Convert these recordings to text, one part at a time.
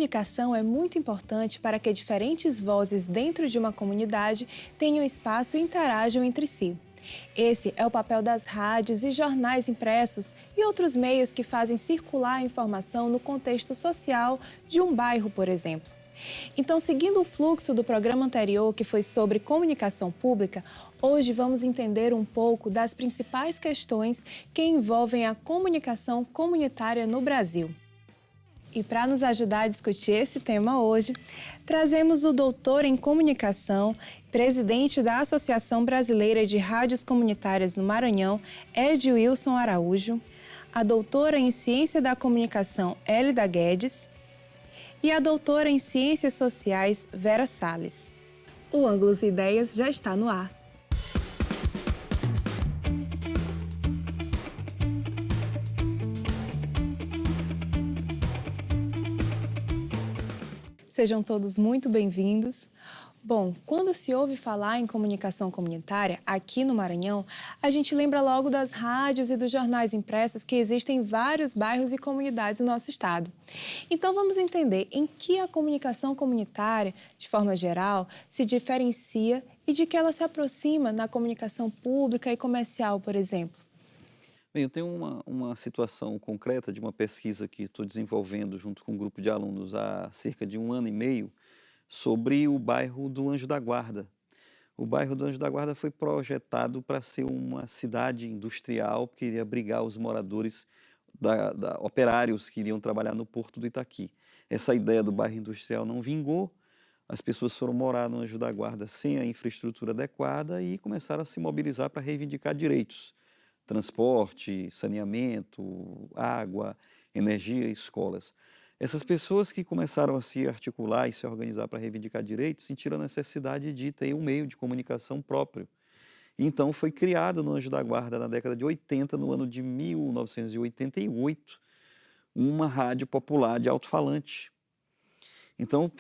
comunicação é muito importante para que diferentes vozes dentro de uma comunidade tenham espaço e interajam entre si. Esse é o papel das rádios e jornais impressos e outros meios que fazem circular a informação no contexto social de um bairro, por exemplo. Então, seguindo o fluxo do programa anterior, que foi sobre comunicação pública, hoje vamos entender um pouco das principais questões que envolvem a comunicação comunitária no Brasil. E para nos ajudar a discutir esse tema hoje, trazemos o doutor em comunicação, presidente da Associação Brasileira de Rádios Comunitárias no Maranhão, Ed Wilson Araújo, a doutora em Ciência da Comunicação, Hélida Guedes, e a doutora em Ciências Sociais, Vera Salles. O Ângulos e Ideias já está no ar. Sejam todos muito bem-vindos. Bom, quando se ouve falar em comunicação comunitária aqui no Maranhão, a gente lembra logo das rádios e dos jornais impressos que existem em vários bairros e comunidades do nosso estado. Então vamos entender em que a comunicação comunitária, de forma geral, se diferencia e de que ela se aproxima na comunicação pública e comercial, por exemplo. Bem, eu tenho uma situação concreta de uma pesquisa que estou desenvolvendo junto com um grupo de alunos há cerca de 1 ano e meio sobre o bairro do Anjo da Guarda. O bairro do Anjo da Guarda foi projetado para ser uma cidade industrial que iria abrigar os moradores, operários que iriam trabalhar no Porto do Itaqui. Essa ideia do bairro industrial não vingou, as pessoas foram morar no Anjo da Guarda sem a infraestrutura adequada e começaram a se mobilizar para reivindicar direitos. Transporte, saneamento, água, energia e escolas. Essas pessoas que começaram a se articular e se organizar para reivindicar direitos sentiram a necessidade de ter um meio de comunicação próprio. Então foi criado no Anjo da Guarda, na década de 80, no ano de 1988, uma rádio popular de alto-falante. Então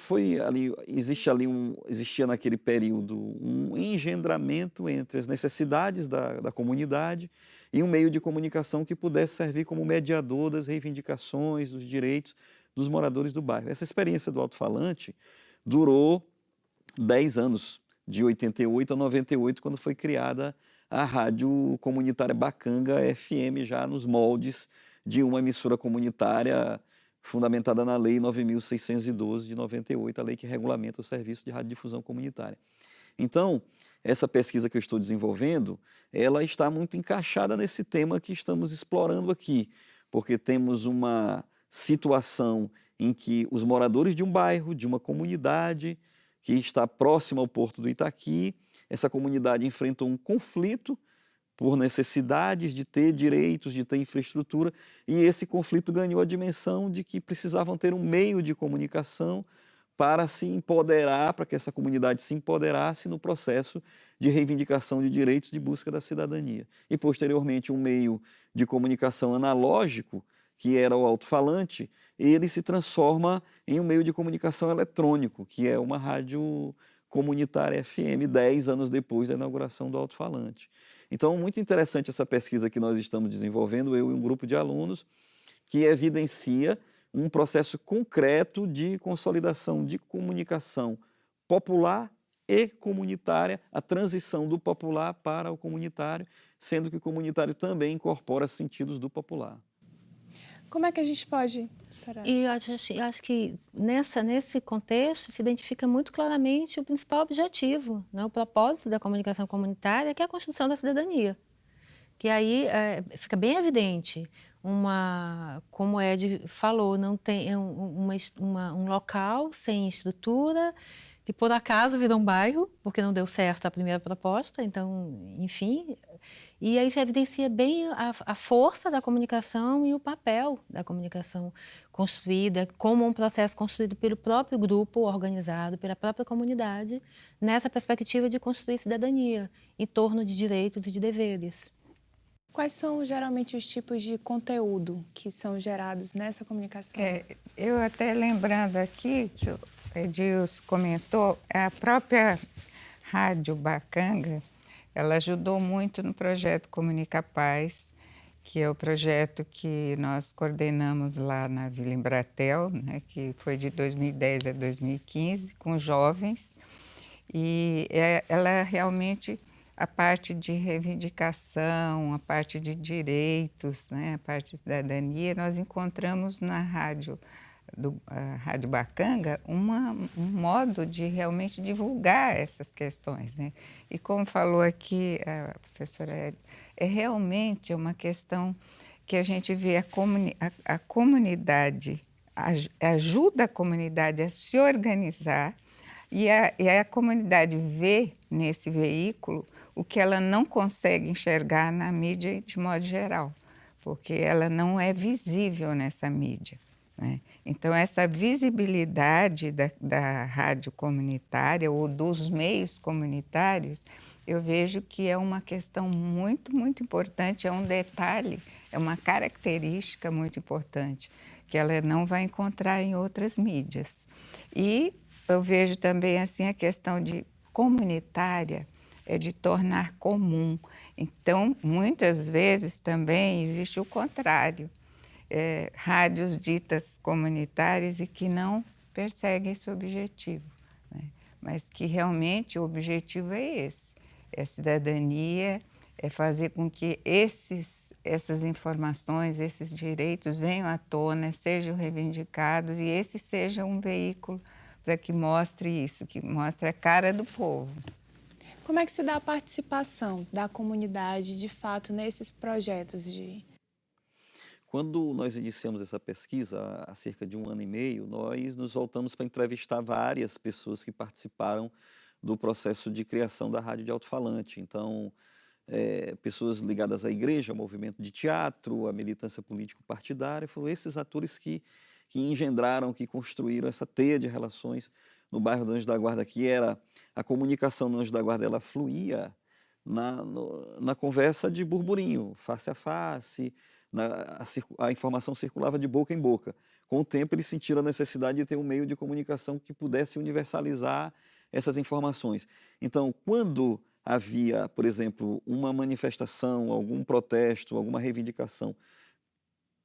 existia naquele período um engendramento entre as necessidades da comunidade e um meio de comunicação que pudesse servir como mediador das reivindicações, dos direitos dos moradores do bairro. Essa experiência do alto-falante durou 10 anos, de 88 a 98, quando foi criada a Rádio Comunitária Bacanga FM, já nos moldes de uma emissora comunitária fundamentada na Lei 9.612 de 98, a lei que regulamenta o serviço de radiodifusão comunitária. Então, essa pesquisa que eu estou desenvolvendo, ela está muito encaixada nesse tema que estamos explorando aqui, porque temos uma situação em que os moradores de um bairro, de uma comunidade que está próxima ao Porto do Itaqui, essa comunidade enfrentou um conflito por necessidades de ter direitos, de ter infraestrutura, e esse conflito ganhou a dimensão de que precisavam ter um meio de comunicação para se empoderar, para que essa comunidade se empoderasse no processo de reivindicação de direitos, de busca da cidadania. E, posteriormente, um meio de comunicação analógico, que era o alto-falante, ele se transforma em um meio de comunicação eletrônico, que é uma rádio comunitária FM, 10 anos depois da inauguração do alto-falante. Então, muito interessante essa pesquisa que nós estamos desenvolvendo, eu e um grupo de alunos, que evidencia um processo concreto de consolidação de comunicação popular e comunitária, a transição do popular para o comunitário, sendo que o comunitário também incorpora sentidos do popular. Como é que a gente pode... E eu acho que nesse contexto se identifica muito claramente o principal objetivo, né, o propósito da comunicação comunitária, que é a construção da cidadania. Que aí fica bem evidente, como o Ed falou, não tem um local sem estrutura, que por acaso virou um bairro, porque não deu certo a primeira proposta, então, enfim... E aí se evidencia bem a força da comunicação e o papel da comunicação construída como um processo construído pelo próprio grupo organizado, pela própria comunidade, nessa perspectiva de construir cidadania em torno de direitos e de deveres. Quais são geralmente os tipos de conteúdo que são gerados nessa comunicação? Eu até lembrando aqui que o Edilson comentou, a própria Rádio Bacanga, ela ajudou muito no projeto Comunica Paz que é o projeto que nós coordenamos lá na Vila Embratel, né, que foi de 2010 a 2015, com jovens. E ela realmente, a parte de reivindicação, a parte de direitos, né, a parte de cidadania, nós encontramos na rádio, a Rádio Bacanga, um modo de realmente divulgar essas questões, né? E como falou aqui a professora Ed, é realmente uma questão que a gente vê a comunidade, ajuda a comunidade a se organizar, e a comunidade vê nesse veículo o que ela não consegue enxergar na mídia de modo geral, porque ela não é visível nessa mídia, né? Então, essa visibilidade da rádio comunitária ou dos meios comunitários, eu vejo que é uma questão muito, muito importante, é um detalhe, é uma característica muito importante, que ela não vai encontrar em outras mídias. E eu vejo também assim a questão de comunitária, é de tornar comum. Então, muitas vezes também existe o contrário. Rádios ditas comunitárias e que não perseguem esse objetivo, né? Mas que realmente o objetivo é esse, é cidadania, é fazer com que essas informações, esses direitos venham à tona, sejam reivindicados e esse seja um veículo para que mostre isso, que mostre a cara do povo. Como é que se dá a participação da comunidade, de fato, nesses projetos de... Quando nós iniciamos essa pesquisa, há cerca de 1 ano e meio, nós nos voltamos para entrevistar várias pessoas que participaram do processo de criação da rádio de alto-falante. Então, pessoas ligadas à igreja, ao movimento de teatro, à militância político-partidária, foram esses atores que engendraram, que construíram essa teia de relações no bairro do Anjo da Guarda, que era a comunicação no Anjo da Guarda, ela fluía na conversa de burburinho, face a face, a informação circulava de boca em boca. Com o tempo, eles sentiram a necessidade de ter um meio de comunicação que pudesse universalizar essas informações. Então, quando havia, por exemplo, uma manifestação, algum protesto, alguma reivindicação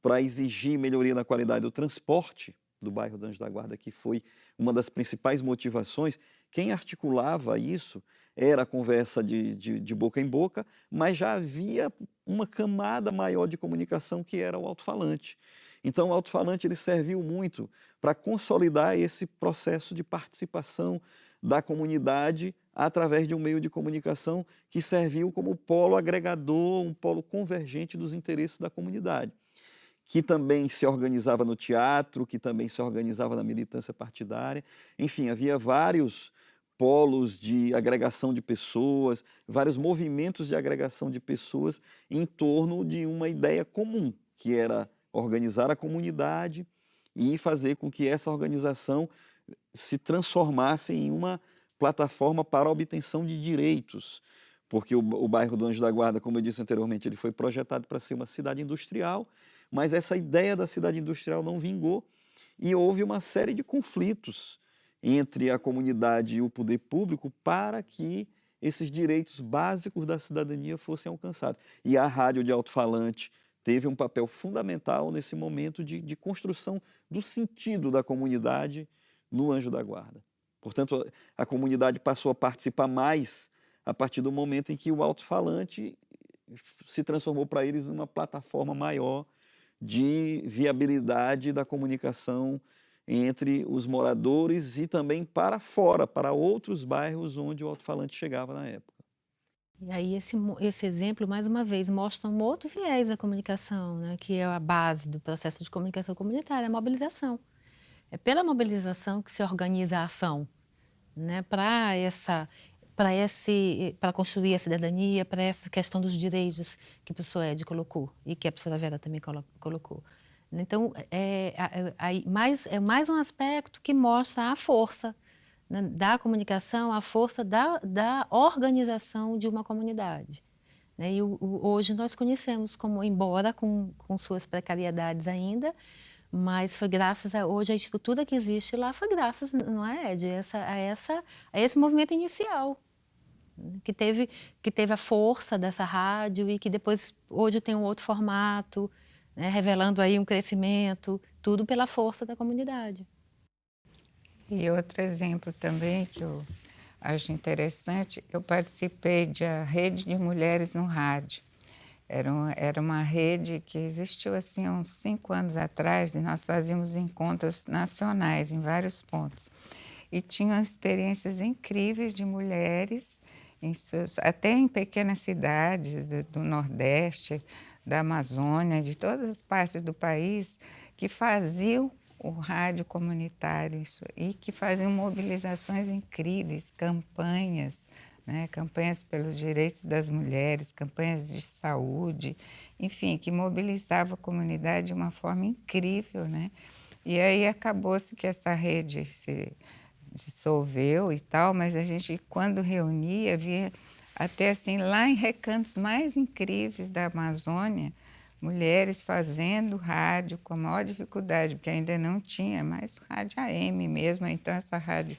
para exigir melhoria na qualidade do transporte do bairro do Anjo da Guarda, que foi uma das principais motivações, quem articulava isso era a conversa de boca em boca, mas já havia uma camada maior de comunicação que era o alto-falante. Então, o alto-falante ele serviu muito para consolidar esse processo de participação da comunidade através de um meio de comunicação que serviu como polo agregador, um polo convergente dos interesses da comunidade, que também se organizava no teatro, que também se organizava na militância partidária. Enfim, havia vários polos de agregação de pessoas, vários movimentos de agregação de pessoas em torno de uma ideia comum, que era organizar a comunidade e fazer com que essa organização se transformasse em uma plataforma para a obtenção de direitos. Porque o bairro do Anjo da Guarda, como eu disse anteriormente, ele foi projetado para ser uma cidade industrial, mas essa ideia da cidade industrial não vingou e houve uma série de conflitos entre a comunidade e o poder público para que esses direitos básicos da cidadania fossem alcançados. E a rádio de alto-falante teve um papel fundamental nesse momento de construção do sentido da comunidade no Anjo da Guarda. Portanto, a comunidade passou a participar mais a partir do momento em que o alto-falante se transformou para eles numa plataforma maior de viabilidade da comunicação entre os moradores e também para fora, para outros bairros onde o alto-falante chegava na época. E aí esse exemplo, mais uma vez, mostra um outro viés da comunicação, né, que é a base do processo de comunicação comunitária, a mobilização. É pela mobilização que se organiza a ação, né, para construir a cidadania, para essa questão dos direitos que a professora Ed colocou e que a professora Vera também colocou. Então, é mais um aspecto que mostra a força, né, da comunicação, a força da organização de uma comunidade. Né? E hoje nós conhecemos como, embora com suas precariedades ainda, mas foi graças hoje a estrutura que existe lá foi graças, não é, Ed, a esse movimento inicial. né, que teve a força dessa rádio e que depois, hoje tem um outro formato, né, revelando aí um crescimento, tudo pela força da comunidade. E outro exemplo também que eu acho interessante, eu participei da Rede de Mulheres no Rádio. Era uma rede que existiu assim há uns 5 anos atrás e nós fazíamos encontros nacionais em vários pontos. E tinham experiências incríveis de mulheres, até em pequenas cidades do Nordeste, da Amazônia, de todas as partes do país, que faziam o rádio comunitário e que faziam mobilizações incríveis, campanhas, né? Campanhas pelos direitos das mulheres, campanhas de saúde, enfim, que mobilizava a comunidade de uma forma incrível, né? E aí acabou-se que essa rede se dissolveu e tal, mas a gente, quando reunia, via até assim, lá em recantos mais incríveis da Amazônia, mulheres fazendo rádio com a maior dificuldade, porque ainda não tinha mais rádio AM mesmo, então essa rádio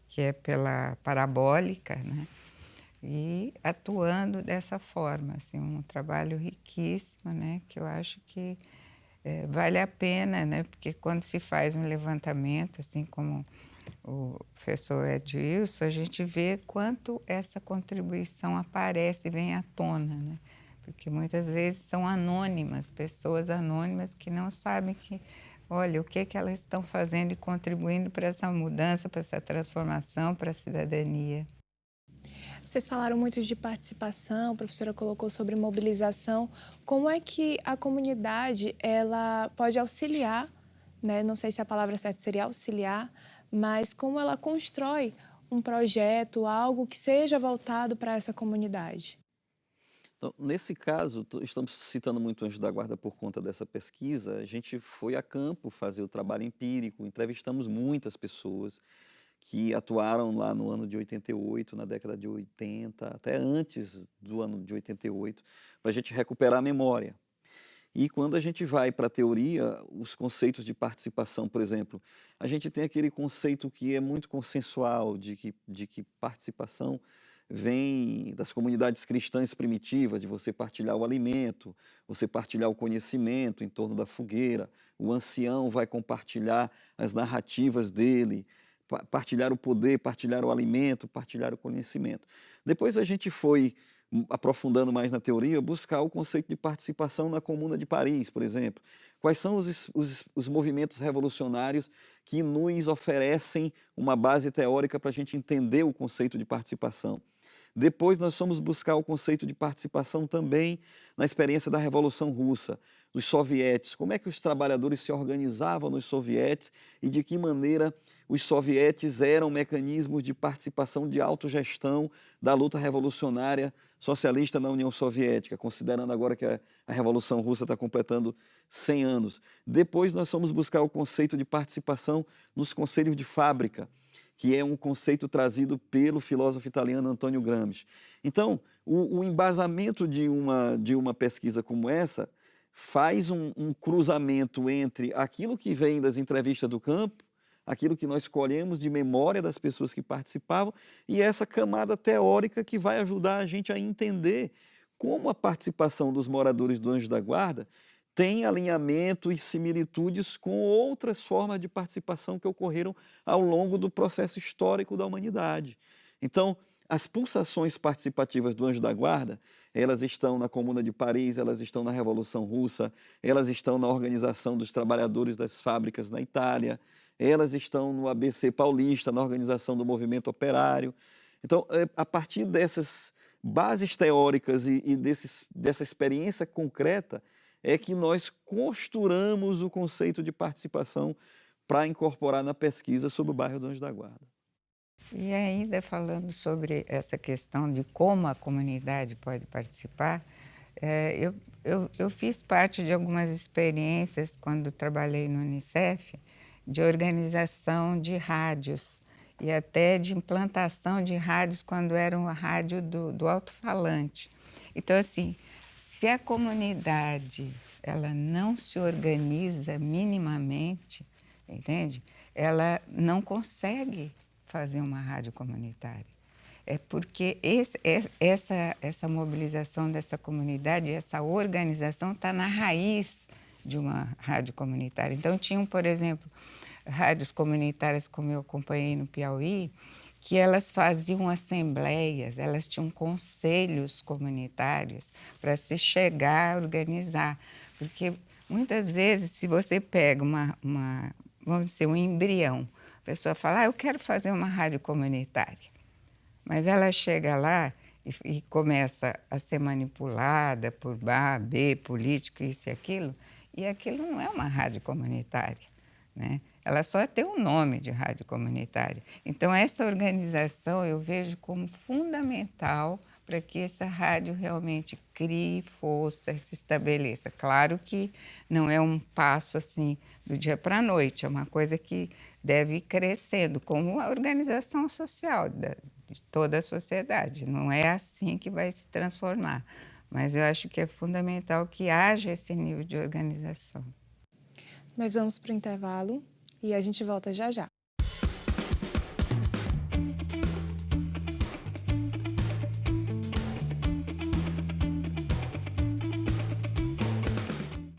que é pela parabólica, né? E atuando dessa forma, assim, um trabalho riquíssimo, né? Que eu acho que vale a pena, né? Porque quando se faz um levantamento, assim como o professor Edilson, a gente vê quanto essa contribuição aparece e vem à tona, né? Porque muitas vezes são anônimas, pessoas anônimas que não sabem que, olha, o que elas estão fazendo e contribuindo para essa mudança, para essa transformação, para a cidadania. Vocês falaram muito de participação, a professora colocou sobre mobilização. Como é que a comunidade ela pode auxiliar, né? Não sei se a palavra certa seria auxiliar, mas como ela constrói um projeto, algo que seja voltado para essa comunidade? Então, nesse caso, estamos citando muito Anjo da Guarda por conta dessa pesquisa. A gente foi a campo fazer o trabalho empírico, entrevistamos muitas pessoas que atuaram lá no ano de 88, na década de 80, até antes do ano de 88, para a gente recuperar a memória. E quando a gente vai para a teoria, os conceitos de participação, por exemplo, a gente tem aquele conceito que é muito consensual de que participação vem das comunidades cristãs primitivas, de você partilhar o alimento, você partilhar o conhecimento em torno da fogueira, o ancião vai compartilhar as narrativas dele, partilhar o poder, partilhar o alimento, partilhar o conhecimento. Depois a gente foi aprofundando mais na teoria, buscar o conceito de participação na Comuna de Paris, por exemplo. Quais são os movimentos revolucionários que nos oferecem uma base teórica para a gente entender o conceito de participação? Depois nós fomos buscar o conceito de participação também na experiência da Revolução Russa, dos sovietes. Como é que os trabalhadores se organizavam nos sovietes e de que maneira os sovietes eram mecanismos de participação, de autogestão da luta revolucionária socialista na União Soviética, considerando agora que a Revolução Russa está completando 100 anos. Depois nós fomos buscar o conceito de participação nos conselhos de fábrica, que é um conceito trazido pelo filósofo italiano Antonio Gramsci. Então, o embasamento de uma pesquisa como essa faz um cruzamento entre aquilo que vem das entrevistas do campo, aquilo que nós colhemos de memória das pessoas que participavam e essa camada teórica que vai ajudar a gente a entender como a participação dos moradores do Anjo da Guarda tem alinhamento e similitudes com outras formas de participação que ocorreram ao longo do processo histórico da humanidade. Então, as pulsações participativas do Anjo da Guarda, elas estão na Comuna de Paris, elas estão na Revolução Russa, elas estão na organização dos trabalhadores das fábricas na Itália, elas estão no ABC Paulista, na organização do movimento operário. Então, a partir dessas bases teóricas e dessa experiência concreta, é que nós costuramos o conceito de participação para incorporar na pesquisa sobre o bairro do Anjo da Guarda. E ainda falando sobre essa questão de como a comunidade pode participar, eu fiz parte de algumas experiências quando trabalhei no Unicef, de organização de rádios e até de implantação de rádios quando era uma rádio do alto-falante. Então, assim, se a comunidade ela não se organiza minimamente, entende? Ela não consegue fazer uma rádio comunitária. é porque essa mobilização dessa comunidade, essa organização está na raiz de uma rádio comunitária. Então, tinham, por exemplo, rádios comunitárias, como eu acompanhei no Piauí, que elas faziam assembleias, elas tinham conselhos comunitários para se chegar a organizar. Porque muitas vezes, se você pega vamos dizer, um embrião, a pessoa fala, eu quero fazer uma rádio comunitária. Mas ela chega lá e começa a ser manipulada por A, B, político, isso e aquilo não é uma rádio comunitária, né? Ela só tem um nome de rádio comunitária. Então, essa organização eu vejo como fundamental para que essa rádio realmente crie força, se estabeleça. Claro que não é um passo assim do dia para a noite, é uma coisa que deve ir crescendo, como a organização social de toda a sociedade. Não é assim que vai se transformar, mas eu acho que é fundamental que haja esse nível de organização. Nós vamos para o intervalo e a gente volta já já.